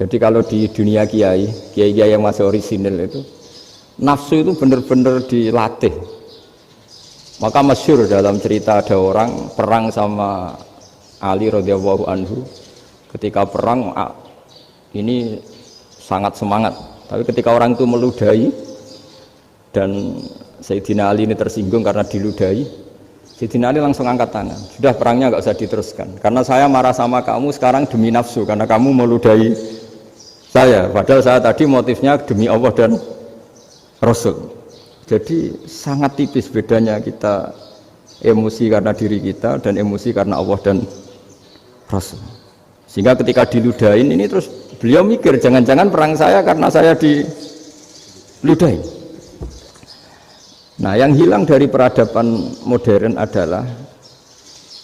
Jadi kalau di dunia kiai yang masih orisinil itu, nafsu itu benar-benar dilatih. Maka masyhur dalam cerita ada orang perang sama Ali radhiyallahu anhu. Ketika perang ini sangat semangat, tapi ketika orang itu meludahi dan Sayyidina Ali ini tersinggung karena diludahi, Sayyidina Ali langsung angkat tangan, sudah perangnya nggak usah diteruskan karena saya marah sama kamu sekarang demi nafsu karena kamu meludahi saya, padahal saya tadi motifnya demi Allah dan Rasul. Jadi sangat tipis bedanya kita emosi karena diri kita dan emosi karena Allah dan Rasul. Sehingga ketika diludahin ini terus beliau mikir jangan-jangan perang saya karena saya diludahin. Nah, yang hilang dari peradaban modern adalah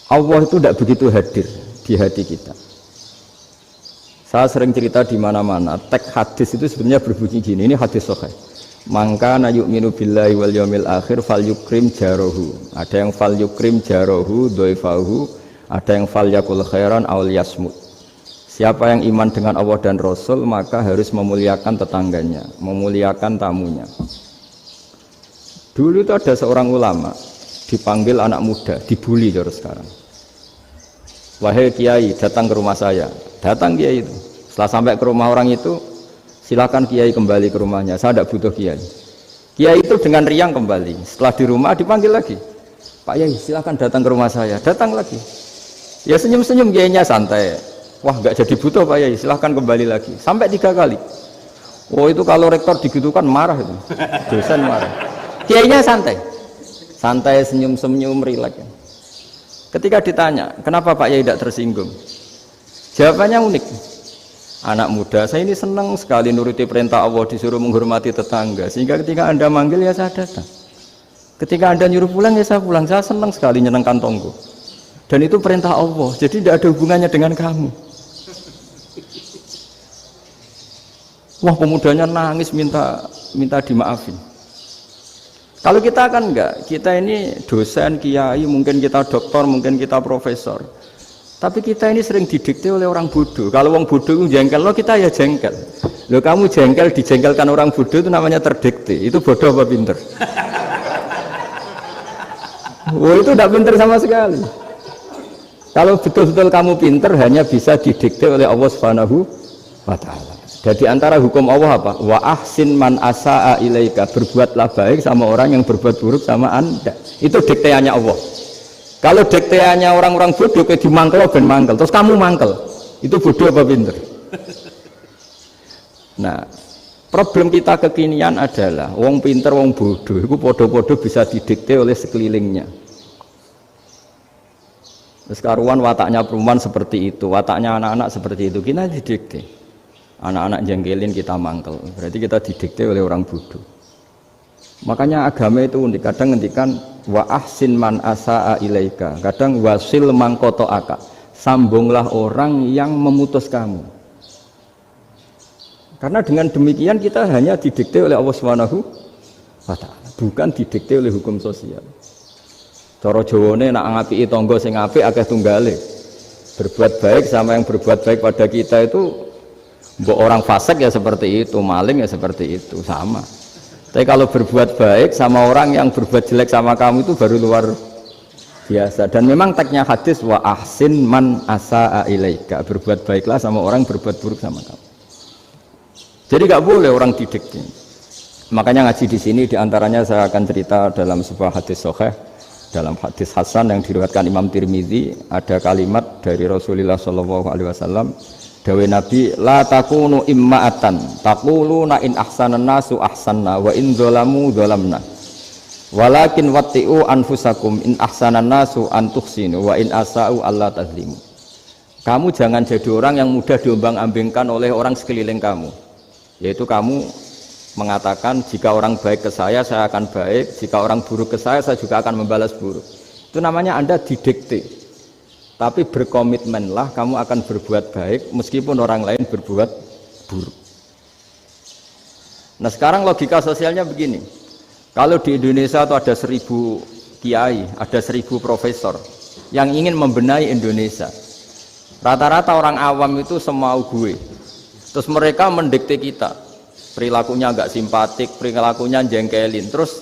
Allah itu tidak begitu hadir di hati kita. Saya sering cerita di mana-mana, teks hadis itu sebenarnya berbunyi gini, ini hadis sahih. Mangka na yu'minu billahi wal yaumil akhir fal yukrim jarohu. Ada yang fal yukrim jarohu doifahu, ada yang fal yakul khairan aul yasmut. Siapa yang iman dengan Allah dan Rasul maka harus memuliakan tetangganya, memuliakan tamunya. Dulu itu ada seorang ulama dipanggil anak muda, dibully terus sekarang. Wahai kiai, datang ke rumah saya. Datang kiai itu. Setelah sampai ke rumah orang itu, silakan kiai kembali ke rumahnya, saya tidak butuh kiai. Kiai itu dengan riang kembali. Setelah di rumah dipanggil lagi, Pak Yai silakan datang ke rumah saya. Datang lagi, ya senyum-senyum kiainya santai. Wah nggak jadi butuh Pak Yai, silahkan kembali lagi. Sampai 3 kali. Oh itu kalau rektor digitukan marah itu, dosen marah. Kiainya santai, santai senyum-senyum rileks. Ketika ditanya kenapa Pak Yai tidak tersinggung, jawabannya unik. Anak muda, saya ini senang sekali nuruti perintah Allah, disuruh menghormati tetangga, sehingga ketika Anda manggil ya saya datang, ketika Anda nyuruh pulang ya saya pulang. Saya senang sekali nyenangkan tonggo, dan itu perintah Allah, jadi tidak ada hubungannya dengan kamu. Wah pemudanya nangis minta dimaafin. Kalau kita kan enggak, kita ini dosen, kiai, mungkin kita doktor, mungkin kita profesor. Tapi kita ini sering didikte oleh orang bodoh. Kalau orang bodoh itu jengkel, lo kita ya jengkel. Lo kamu jengkel, dijengkelkan orang bodoh itu namanya terdikte. Itu bodoh apa pinter? Oh itu tidak pinter sama sekali. Kalau betul-betul kamu pinter, hanya bisa didikte oleh Allah Subhanahu wa Ta'ala. Jadi antara hukum Allah apa? Wa ahsin man asa'a ilaika, berbuatlah baik sama orang yang berbuat buruk sama Anda. Itu dikteannya Allah. Kalau dikteannya orang-orang bodoh kayak dimangkel ben mangkel, terus kamu mangkel, itu bodoh apa pinter? Nah, problem kita kekinian adalah wong pinter, wong bodoh, itu podo-podo bisa didikte oleh sekelilingnya. Terus karuan wataknya perempuan seperti itu, wataknya anak-anak seperti itu, kita didikte. Anak-anak jengkelin kita mangkel, berarti kita didikte oleh orang bodoh. Makanya agama itu unik, kadang ngendikan wa ahsin man asa'a ilaika, kadang wasil man qata'aka, sambunglah orang yang memutus kamu. Karena dengan demikian kita hanya didikte oleh Allah Subhanahu wa Ta'ala, bukan didikte oleh hukum sosial. Cara Jawane nak ngapiki tangga sing apik akeh tunggale. Berbuat baik sama yang berbuat baik pada kita itu, mbok orang fasik ya seperti itu, maling ya seperti itu, sama. Tapi kalau berbuat baik sama orang yang berbuat jelek sama kamu itu baru luar biasa. Dan memang teksnya hadis wa ahsin man asa'a ilaika, berbuat baiklah sama orang berbuat buruk sama kamu. Jadi nggak boleh orang didikte. Makanya ngaji di sini diantaranya saya akan cerita dalam sebuah hadis sahih, dalam hadis hasan yang diriwayatkan Imam Tirmidzi, ada kalimat dari Rasulullah SAW. Dawe Nabi, la takunu imma'atan taquluna in ahsanan nasu ahsanna wa in dzalamu dzalamna walakin watti'u anfusakum in ahsanan nasu an tuhsinu wa in asa'u alla tazlimu. Kamu jangan jadi orang yang mudah diombang-ambingkan oleh orang sekeliling kamu, yaitu kamu mengatakan jika orang baik ke saya akan baik, jika orang buruk ke saya juga akan membalas buruk. Itu namanya Anda didikte. Tapi berkomitmenlah kamu akan berbuat baik meskipun orang lain berbuat buruk. Nah sekarang logika sosialnya begini, kalau di Indonesia itu ada 1000 kiai, ada 1000 profesor yang ingin membenahi Indonesia, rata-rata orang awam itu semau gue, Terus mereka mendikte kita, perilakunya nggak simpatik, perilakunya jengkelin. Terus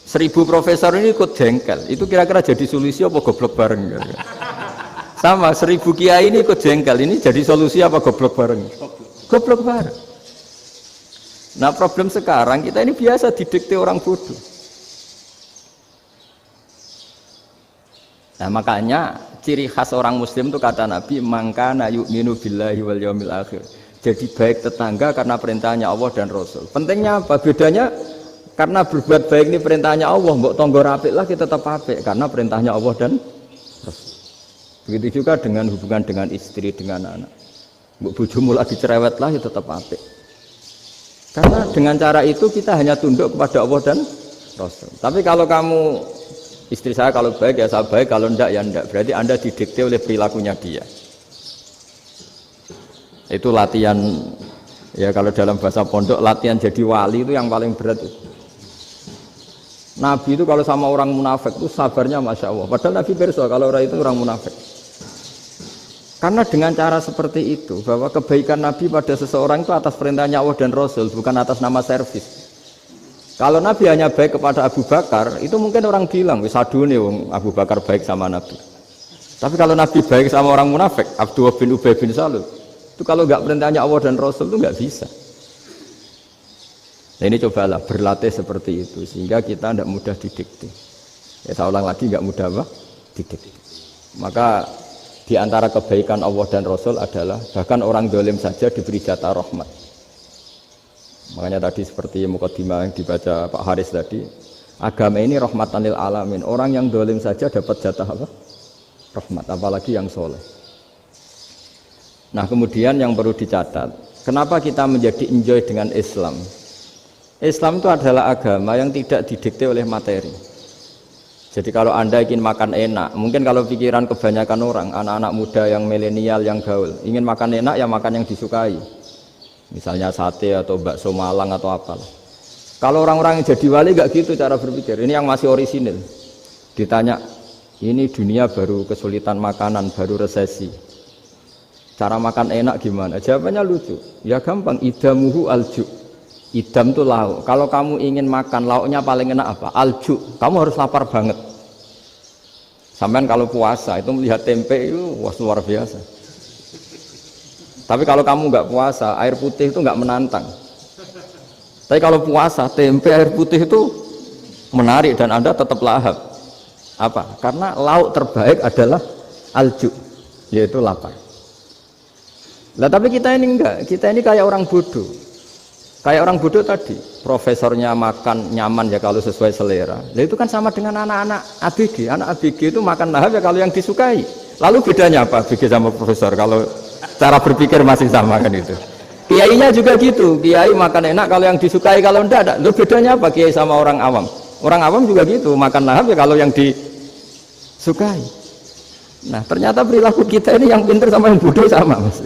1000 profesor ini ikut jengkel. Itu kira-kira jadi solusi apa goblok bareng? Sama 1000 kiai ini ikut jengkel. Ini jadi solusi apa goblok bareng? Goblok bareng. Nah problem sekarang kita ini biasa didikte orang bodoh. Nah makanya ciri khas orang muslim itu kata Nabi mangkana yu'minu billahi wal yaumil akhir. Jadi baik tetangga karena perintahnya Allah dan Rasul. Pentingnya apa? Bedanya karena berbuat baik ini perintahnya Allah, mbok tonggo apik lah kita tetap apik karena perintahnya Allah dan Rasul. Begitu juga dengan hubungan dengan istri, dengan anak. Mbok bojomu lagi cerewet lah ya tetap apik. Karena dengan cara itu kita hanya tunduk kepada Allah dan Rasul. Tapi kalau kamu istri saya kalau baik ya saya baik, kalau enggak ya enggak. Berarti Anda didikte oleh perilakunya dia. Itu latihan, ya kalau dalam bahasa pondok, latihan jadi wali itu yang paling berat itu. Nabi itu kalau sama orang munafik itu sabarnya Masya Allah. Padahal Nabi berso kalau orang itu orang munafik. Karena dengan cara seperti itu, bahwa kebaikan Nabi pada seseorang itu atas perintahnya Allah dan Rasul, bukan atas nama servis. Kalau Nabi hanya baik kepada Abu Bakar, itu mungkin orang bilang, wis adune wong Abu Bakar baik sama Nabi. Tapi kalau Nabi baik sama orang munafik, Abdullah bin Ubay bin Salul, itu kalau nggak perintahnya Allah dan Rasul itu nggak bisa. Nah ini cobalah berlatih seperti itu, sehingga kita tidak mudah didikte. Ya saya ulang lagi, nggak mudah apa? Didikte. Maka di antara kebaikan Allah dan Rasul adalah bahkan orang dolim saja diberi jatah rahmat. Makanya tadi seperti mukadimah yang dibaca Pak Haris tadi, agama ini rahmatan lil alamin. Orang yang dolim saja dapat jatah apa? Rahmat, apalagi yang soleh. Nah kemudian yang perlu dicatat, kenapa kita menjadi enjoy dengan Islam? Islam itu adalah agama yang tidak didikte oleh materi. Jadi kalau Anda ingin makan enak, mungkin kalau pikiran kebanyakan orang, anak-anak muda yang milenial, yang gaul, ingin makan enak ya makan yang disukai. Misalnya sate atau bakso Malang atau apalah. Kalau orang-orang yang jadi wali nggak gitu cara berpikir. Ini yang masih orisinil. Ditanya, ini dunia baru kesulitan makanan, baru resesi. Cara makan enak gimana? Jawabannya lucu. Ya gampang, idamuhu alju. Idam itu lauk. Kalau kamu ingin makan lauknya paling enak apa? Alju. Kamu harus lapar banget. Sampean kalau puasa itu melihat tempe itu wah luar biasa. Tapi kalau kamu nggak puasa, air putih itu nggak menantang. Tapi kalau puasa, tempe air putih itu menarik dan Anda tetap lahap. Apa? Karena lauk terbaik adalah alju, yaitu lapar. Nah tapi kita ini enggak, kita ini kayak orang bodoh. Kayak orang bodoh tadi, profesornya makan nyaman ya kalau sesuai selera. Nah itu kan sama dengan anak-anak ABG. Anak ABG itu makan lahap ya kalau yang disukai. Lalu bedanya apa ABG sama profesor? Kalau cara berpikir masih sama kan itu. Kiainya juga gitu, kiai makan enak kalau yang disukai, kalau enggak ada. Lalu bedanya apa kiai sama orang awam? Orang awam juga gitu, makan lahap ya kalau yang disukai. Nah ternyata perilaku kita ini yang pintar sama yang bodoh sama mas.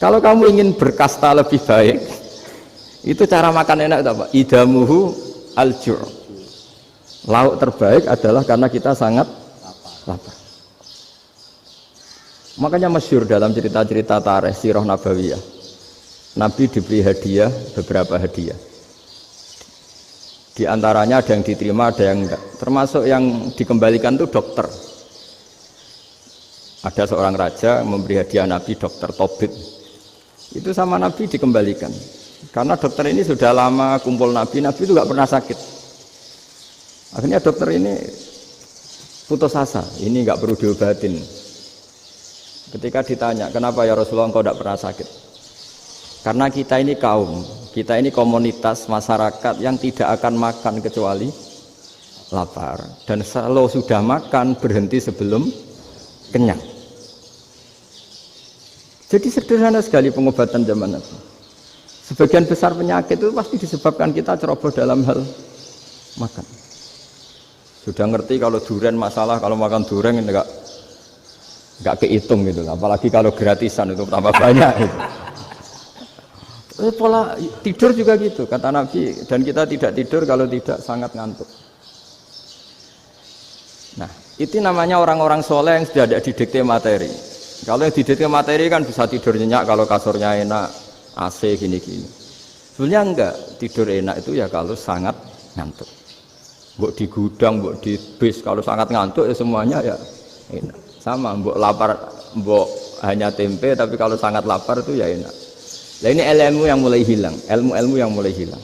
Kalau kamu ingin berkasta lebih baik, itu cara makan enak itu apa? Idamuhu al-ju'. Lauk terbaik adalah karena kita sangat lapar. Makanya masyhur dalam cerita-cerita tarikh sirah nabawiyah, Nabi diberi hadiah, beberapa hadiah. Di antaranya ada yang diterima, ada yang enggak. Termasuk yang dikembalikan itu dokter. Ada seorang raja memberi hadiah Nabi dokter Tobit. Itu sama Nabi dikembalikan. Karena dokter ini sudah lama kumpul Nabi itu enggak pernah sakit. Akhirnya dokter ini putus asa, ini enggak perlu diobatin. Ketika ditanya, kenapa ya Rasulullah engkau tidak pernah sakit? Karena kita ini kaum, kita ini komunitas masyarakat yang tidak akan makan kecuali lapar. Dan kalau sudah makan, berhenti sebelum kenyang. Jadi sederhana sekali pengobatan zaman Nabi. Sebagian besar penyakit itu pasti disebabkan kita ceroboh dalam hal makan. Sudah ngerti kalau durian masalah, kalau makan durian enggak kehitung gitu, apalagi kalau gratisan itu tambah banyak gitu. Pola tidur juga gitu kata Nabi, dan kita tidak tidur kalau tidak sangat ngantuk. Nah itu namanya orang-orang soleh yang sudah tidak didikte materi. Kalau yang dididik materi kan bisa tidur nyenyak kalau kasurnya enak, AC gini-gini. Sebenarnya enggak, tidur enak itu ya kalau sangat ngantuk. Mbok di gudang, mbok di bis, kalau sangat ngantuk ya semuanya ya enak. Sama, mbok lapar, mbok hanya tempe, tapi kalau sangat lapar itu ya enak. Nah ini ilmu yang mulai hilang, ilmu-ilmu yang mulai hilang.